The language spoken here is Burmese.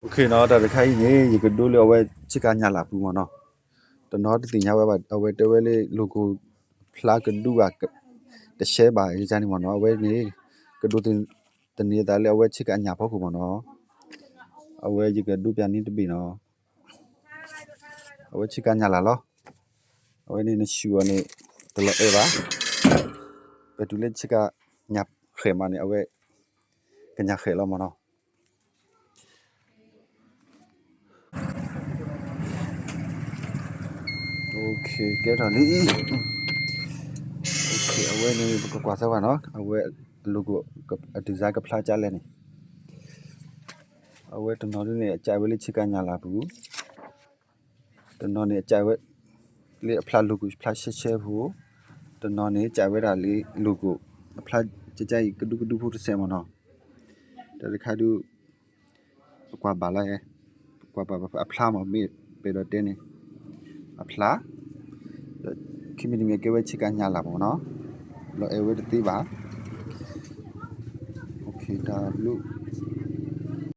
โอเคเนาะဒါတခိုင်းနေရကဒိုးလေအဝဲချစ်ကညာလာပူမနော်တနော်တင်ညာဝဲပါအဝဲတဝဲလေးလိုကိုဖလာကဒူကတရှဲပါရကြနေမနော်အဝဲနေကဒိုတင်တနေတာလေအဝဲချစ်ကညာဖို့ကူမနော်အဝဲရကဒူပြန်နေတပြီနော်အဝဲချစ်ကညာလာလောအဝဲနေနရှူအနေတလောအေပါဘယ်သူလဲချစ်ကညာခဲမနေအဝဲကညာခဲလောမနော်โอเคကဲတော့လေโอเคအဝဲနေကွာစားပါနော်အဝဲလူကိုဒီဇိုင်းကဖလာကြလဲနေအဝဲတနော်နေအကြိုက်ဝဲလေးချစ်ကညာလာဘူးတနော်နေအကြိုက်ဝဲလေဖလာလူကိုဖလာရှဲဘူးတနော်နေကြိုက်ဝဲတာလေးလူကိုဖလာကြကြကဒူကဒူဖို့တဆဲမနော်တခါဒူကွာပါလာကွာပါအဖလာမမေပေတော့တင်းနေအဖလာခိမီမြေကဲဝဲချစ်ကညာလာပေါ့နော်လောအဲဝဲတတိပါโอเคဒါလူ